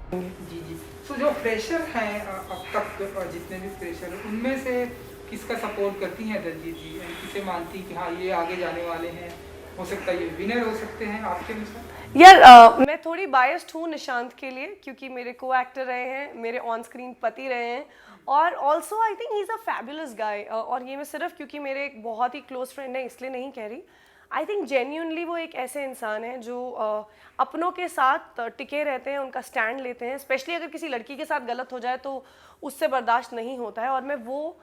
जी, जी। तो जो फ्रेशर हैं अब तक जितने भी फ्रेशर हैं, उनमें से किसका सपोर्ट करती हैं दलजीत जी? यानी किसे मानती कि हाँ, ये आगे जाने वाले हैं, हो सकता है ये विनर हो सकते हैं आपके अनुसार? यार मैं थोड़ी बायस्ड हूँ निशांत के लिए, क्योंकि मेरे को एक्टर रहे हैं, मेरे ऑन स्क्रीन पति रहे हैं, और also I think he is a fabulous guy. और ये मैं सिर्फ क्योंकि मेरे एक बहुत ही क्लोज फ्रेंड है इसलिए नहीं कह रही। आई थिंक जेन्यूनली वो एक ऐसे इंसान है जो अपनों के साथ टिके रहते हैं, उनका स्टैंड लेते हैं, स्पेशली अगर किसी लड़की के साथ गलत हो जाए तो उससे बर्दाश्त नहीं होता है, और मैं वो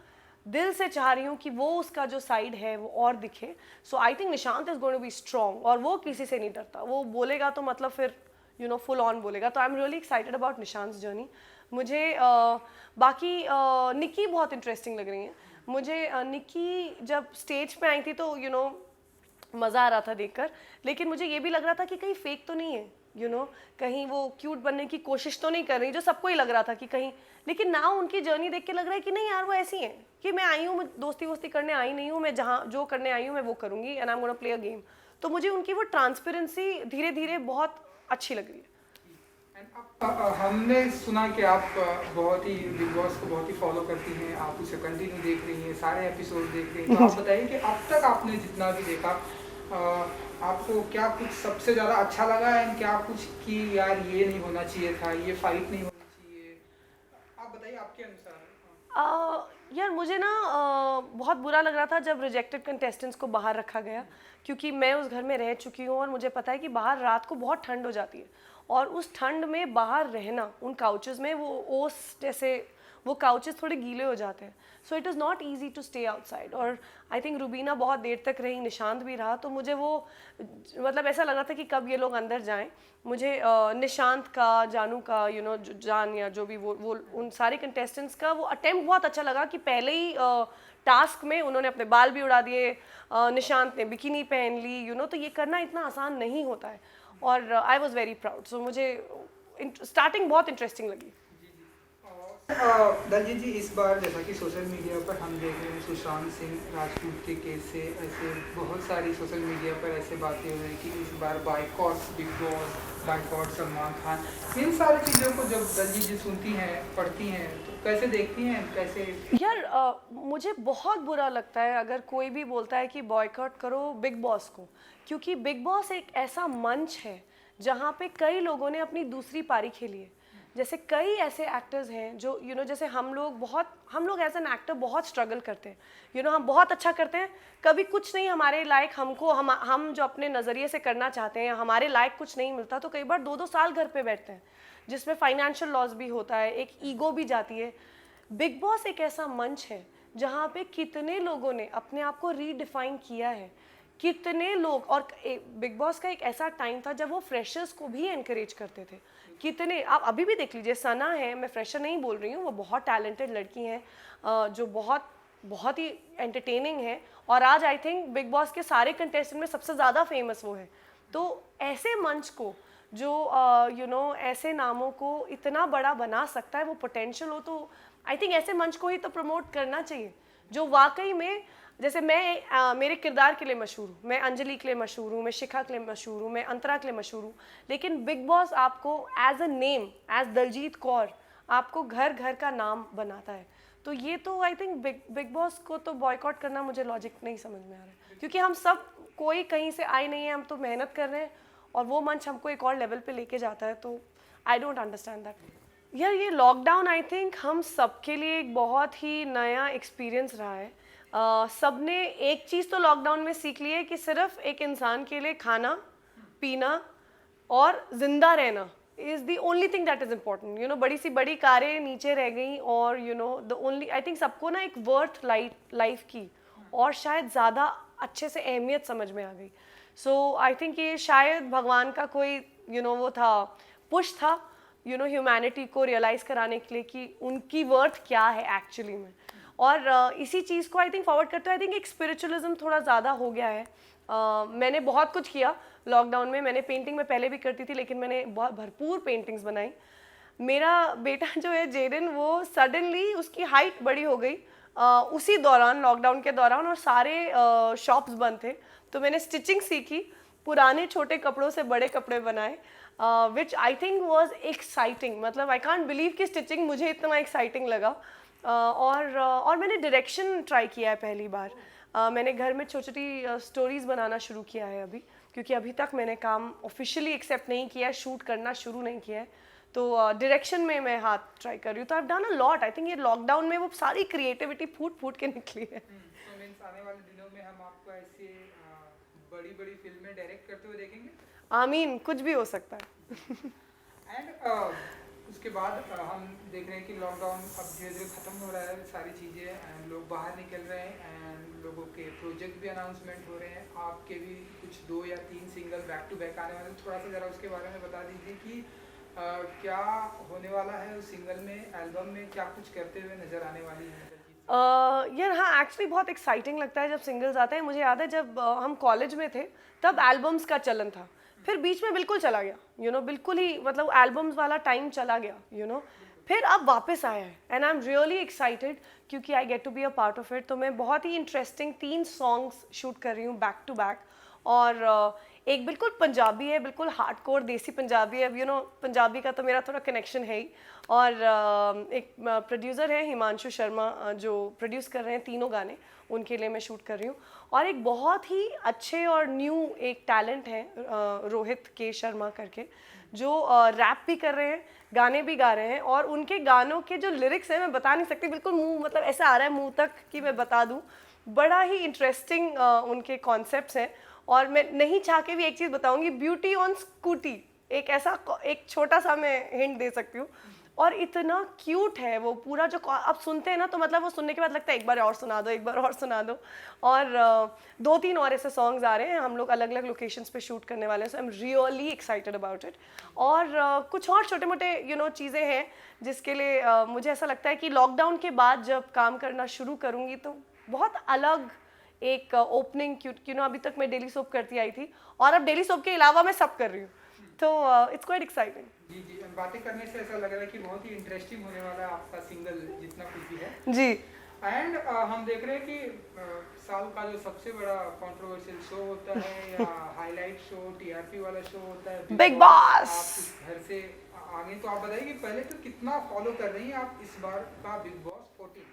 दिल से चाह रही हूँ कि वो उसका जो साइड है वो और दिखे। So I think Nishant is going to be strong, और वो किसी से नहीं डरता, वो बोलेगा तो मतलब फिर फुल ऑन बोलेगा। तो I am really excited about Nishant journey. मुझे बाकी निकी बहुत इंटरेस्टिंग लग रही है मुझे। निकी जब स्टेज पे आई थी तो मज़ा आ रहा था देखकर, लेकिन मुझे ये भी लग रहा था कि कहीं फेक तो नहीं है, कहीं वो क्यूट बनने की कोशिश तो नहीं कर रही, जो सबको ही लग रहा था कि कहीं। लेकिन ना उनकी जर्नी देख के लग रहा है कि नहीं यार, वो ऐसी है कि मैं आई हूँ, मैं दोस्ती वोस्ती करने आई नहीं हूँ, मैं जहाँ जो करने आई हूँ मैं वो करूँगी, and I am gonna play a game. तो मुझे उनकी वो ट्रांसपेरेंसी धीरे धीरे बहुत अच्छी लग रही है। हमने सुना कि आप बहुत ही बिग बॉस को बहुत ही फॉलो करती हैं, आप उसे कंटिन्यू देख रही हैं, सारे एपिसोड देख रही हैं। तो आप बताइए कि अब तक आपने जितना भी देखा, आपको क्या कुछ सबसे ज़्यादा अच्छा लगा है, क्या कुछ कि यार ये नहीं होना चाहिए था, ये फाइट नहीं होनी चाहिए? आप बताइए आपके अनुसार। यार मुझे ना बहुत बुरा लग रहा था जब रिजेक्टेड कंटेस्टेंट्स को बाहर रखा गया, क्योंकि मैं उस घर में रह चुकी हूँ और मुझे पता है कि बाहर रात को बहुत ठंड हो जाती है, और उस ठंड में बाहर रहना उन काउचेस में, वो ओस जैसे वो काउचेस थोड़े गीले हो जाते हैं। So it is not easy to stay outside, और आई थिंक रुबीना बहुत देर तक रही, निशांत भी रहा, तो मुझे वो मतलब ऐसा लग रहा था कि कब ये लोग अंदर जाएं। मुझे निशांत का, जानू का, जान या जो भी वो उन सारे कंटेस्टेंट्स का वो अटेम्प्ट बहुत अच्छा लगा कि पहले ही टास्क में उन्होंने अपने बाल भी उड़ा दिए, निशांत ने बिकिनी पहन ली, तो ये करना इतना आसान नहीं होता है, और आई वॉज वेरी प्राउड। सो मुझे स्टार्टिंग बहुत इंटरेस्टिंग लगी। दलजीत जी, इस बार जैसा कि सोशल मीडिया पर हम देख रहे हैं सुशांत सिंह राजपूत के केस से, ऐसे बहुत सारी सोशल मीडिया पर ऐसे बातें हो रही कि इस बार बाइकॉट बिग बॉस, बाइकॉट सलमान खान, इन सारी चीज़ों को जब दलजीत जी सुनती हैं, पढ़ती हैं, तो कैसे देखती हैं, कैसे? यार मुझे बहुत बुरा लगता है अगर कोई भी बोलता है कि बॉयकॉट करो बिग बॉस को, क्योंकि बिग बॉस एक ऐसा मंच है जहाँ पे कई लोगों ने अपनी दूसरी पारी खेली है। जैसे कई ऐसे एक्टर्स हैं जो जैसे हम लोग एज एन एक्टर बहुत स्ट्रगल करते हैं, हम बहुत अच्छा करते हैं, कभी कुछ नहीं हमारे लायक, हमको हम जो अपने नज़रिए से करना चाहते हैं हमारे लायक कुछ नहीं मिलता, तो कई बार 2-2 साल घर पे बैठते हैं, जिसमें फाइनेंशियल लॉस भी होता है, एक ईगो भी जाती है। बिग बॉस एक ऐसा मंच है जहाँ पे कितने लोगों ने अपने आप को रीडिफाइन किया है, कितने लोग, और बिग बॉस का एक ऐसा टाइम था जब वो फ्रेशर्स को भी एनकरेज करते थे। कितने, आप अभी भी देख लीजिए, सना है, मैं फ्रेशर नहीं बोल रही हूँ, वो बहुत टैलेंटेड लड़की हैं, जो बहुत बहुत ही एंटरटेनिंग है, और आज आई थिंक बिग बॉस के सारे कंटेस्टेंट में सबसे ज़्यादा फेमस वो है। तो ऐसे मंच को जो ऐसे नामों को इतना बड़ा बना सकता है, वो पोटेंशियल हो, तो आई थिंक ऐसे मंच को ही तो प्रमोट करना चाहिए, जो वाकई में, जैसे मैं मेरे किरदार के लिए मशहूर हूँ, मैं अंजलि के लिए मशहूर हूँ, मैं शिखा के लिए मशहूर हूँ, मैं अंतरा के लिए मशहूर हूँ, लेकिन बिग बॉस आपको as a name, as Daljeet Kaur, आपको घर घर का नाम बनाता है। तो ये तो आई थिंक बिग बॉस को तो बॉयकॉट करना मुझे लॉजिक नहीं समझ में आ रहा है, क्योंकि हम सब कोई कहीं से आए नहीं है, हम तो मेहनत कर रहे हैं, और वो मंच हमको एक और लेवल पे लेके जाता है, तो आई डोंट अंडरस्टैंड दैट। यार ये लॉकडाउन आई थिंक हम सबके लिए एक बहुत ही नया एक्सपीरियंस रहा है। सबने एक चीज़ तो लॉकडाउन में सीख ली है कि सिर्फ एक इंसान के लिए खाना, पीना और ज़िंदा रहना is the only thing that is important. बड़ी सी बड़ी कारें नीचे रह गई, और द ओनली, आई थिंक सबको ना एक वर्थ लाइफ की और शायद ज़्यादा अच्छे से अहमियत समझ में आ गई। सो आई थिंक ये शायद भगवान का कोई वो था, पुश था, ह्यूमैनिटी को रियलाइज कराने के लिए कि उनकी वर्थ क्या है एक्चुअली में। और इसी चीज़ को आई थिंक फॉरवर्ड करते हुए आई थिंक एक स्पिरिचुअलिज्म थोड़ा ज़्यादा हो गया है। मैंने बहुत कुछ किया लॉकडाउन में, मैंने पेंटिंग में पहले भी करती थी, लेकिन मैंने बहुत भरपूर पेंटिंग्स बनाई। मेरा बेटा जो है जेडन, वो सडनली उसकी हाइट बड़ी हो गई उसी दौरान, लॉकडाउन के दौरान, और सारे शॉप्स बंद थे, तो मैंने स्टिचिंग सीखी, पुराने छोटे कपड़ों से बड़े कपड़े बनाए, विच आई थिंक वॉज एक्साइटिंग। मतलब आई कॉन्ट बिलीव कि स्टिचिंग मुझे इतना एक्साइटिंग लगा। और मैंने डायरेक्शन ट्राई किया है पहली बार। मैंने घर में छोटी छोटी स्टोरीज़ बनाना शुरू किया है अभी, क्योंकि अभी तक मैंने काम ऑफिशियली एक्सेप्ट नहीं किया है, शूट करना शुरू नहीं किया है। तो डायरेक्शन में मैं हाथ ट्राई कर रही हूँ। तो I have done a lot. I think ये लॉकडाउन में वो सारी क्रिएटिविटी फूट फूट के निकली है। तो मीन्स आने वाले दिनों में हम आपको ऐसे बड़ी बड़ी फिल्में डायरेक्ट करते हुए देखेंगे। आमीन, कुछ भी हो सकता है। एंड उसके बाद हम देख रहे हैं कि लॉकडाउन अब धीरे धीरे ख़त्म हो रहा है, सारी चीज़ें, एंड लोग बाहर निकल रहे हैं, एंड लोगों के प्रोजेक्ट भी अनाउंसमेंट हो रहे हैं। आपके भी कुछ 2 या 3 सिंगल बैक टू बैक आने वाले हैं। थोड़ा सा ज़रा उसके बारे में बता दीजिए कि क्या होने वाला है उस सिंगल में, एल्बम में क्या कुछ करते हुए नज़र आने वाली है। यार हाँ, एक्चुअली बहुत एक्साइटिंग लगता है जब सिंगल्स आते हैं। मुझे याद है जब हम कॉलेज में थे तब एल्बम्स का चलन था, फिर बीच में बिल्कुल चला गया, बिल्कुल ही, मतलब एल्बम्स वाला टाइम चला गया, फिर अब वापस आया है। And I am really excited क्योंकि I get to be a part of it. तो मैं बहुत ही इंटरेस्टिंग 3 सॉन्ग्स शूट कर रही हूँ बैक टू बैक। और एक बिल्कुल पंजाबी है, बिल्कुल हार्डकोर देसी पंजाबी है। पंजाबी का तो मेरा थोड़ा कनेक्शन है ही। और एक प्रोड्यूसर है हिमांशु शर्मा, जो प्रोड्यूस कर रहे हैं तीनों गाने, उनके लिए मैं शूट कर रही हूँ। और एक बहुत ही अच्छे और न्यू एक टैलेंट है रोहित के शर्मा करके, जो रैप भी कर रहे हैं, गाने भी गा रहे हैं। और उनके गानों के जो लिरिक्स हैं मैं बता नहीं सकती, बिल्कुल मुंह, मतलब ऐसा आ रहा है मुंह तक कि मैं बता दूँ। बड़ा ही इंटरेस्टिंग उनके कॉन्सेप्ट्स हैं। और मैं नहीं चाह के भी एक चीज़ बताऊंगी, ब्यूटी ऑन स्कूटी, एक छोटा सा मैं हिंट दे सकती हूँ। और इतना क्यूट है वो पूरा, जो आप सुनते हैं ना तो मतलब वो सुनने के बाद लगता है एक बार और सुना दो, एक बार और सुना दो। और 2-3 और ऐसे सॉन्ग्स आ रहे हैं, हम लोग अलग अलग लोकेशंस पे शूट करने वाले हैं। So I am really excited about it. और कुछ और छोटे मोटे चीज़ें हैं जिसके लिए मुझे ऐसा लगता है कि लॉकडाउन के बाद जब काम करना शुरू करूँगी तो बहुत अलग एक ओपनिंग, क्योंकि अभी तक मैं डेली सोप करती आई थी और अब डेली सोप के अलावा मैं सब कर रही हूँ। तो इट्स क्वाइट एक्साइटिंग। जी जी, बातें करने से ऐसा लग रहा है कि बहुत ही इंटरेस्टिंग होने वाला है आपका सिंगल, जितना कुछ भी है जी। एंड हम देख रहे हैं कि साल का जो सबसे बड़ा कंट्रोवर्शियल शो होता है या हाईलाइट शो, टीआरपी वाला शो होता है बिग बॉस। आप घर से आगे, तो आप बताइए कि पहले तो कितना फॉलो कर रही हैं आप इस बार का बिग बॉस 14?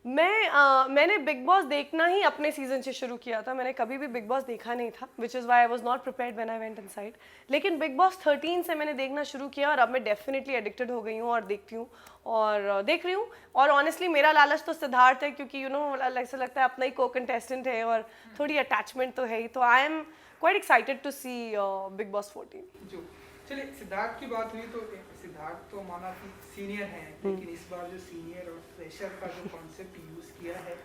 मैंने बिग बॉस देखना ही अपने सीजन से शुरू किया था। मैंने कभी भी बिग बॉस देखा नहीं था, which is why I was not prepared when I went inside. लेकिन बिग बॉस 13 से मैंने देखना शुरू किया और अब मैं डेफिनेटली एडिक्टेड हो गई हूँ और देखती हूँ और देख रही हूँ। और ऑनेस्टली मेरा लालच तो सिद्धार्थ है, क्योंकि ऐसा लगता है अपना ही को कंटेस्टेंट है और थोड़ी अटैचमेंट तो है ही। तो I am quite excited to see Bigg Boss 14। जो चलिए सिद्धार्थ की बात हुई, तो सिद्धार्थ तो माना कि सीनियर हैं, लेकिन इस बार जो सीनियर और फ्रेशर का जो कॉन्सेप्ट यूज़ किया है,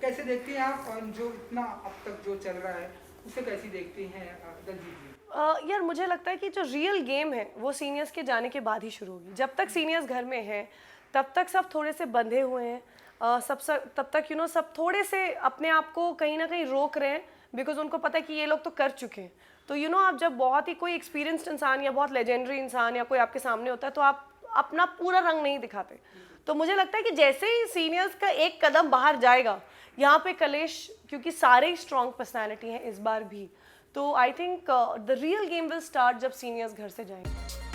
कैसे देखती हैं आप? और जो इतना अब तक जो चल रहा है उसे कैसी देखती हैं दलजीत जी? यार मुझे लगता है कि जो रियल गेम है वो सीनियर्स के जाने के बाद ही शुरू होगी। जब तक सीनियर्स घर में हैं तब तक सब थोड़े से बंधे हुए हैं, तब तक सब थोड़े से अपने आप को कहीं ना कहीं रोक रहे हैं, बिकॉज उनको पता है कि ये लोग तो कर चुके हैं। तो आप जब बहुत ही कोई एक्सपीरियंस्ड इंसान या बहुत लेजेंडरी इंसान या कोई आपके सामने होता है तो आप अपना पूरा रंग नहीं दिखाते। तो मुझे लगता है कि जैसे ही सीनियर्स का एक कदम बाहर जाएगा, यहाँ पे कलेश, क्योंकि सारे ही स्ट्रॉन्ग पर्सनैलिटी हैं इस बार भी, तो I think the real game will start जब सीनियर्स घर से जाएंगे।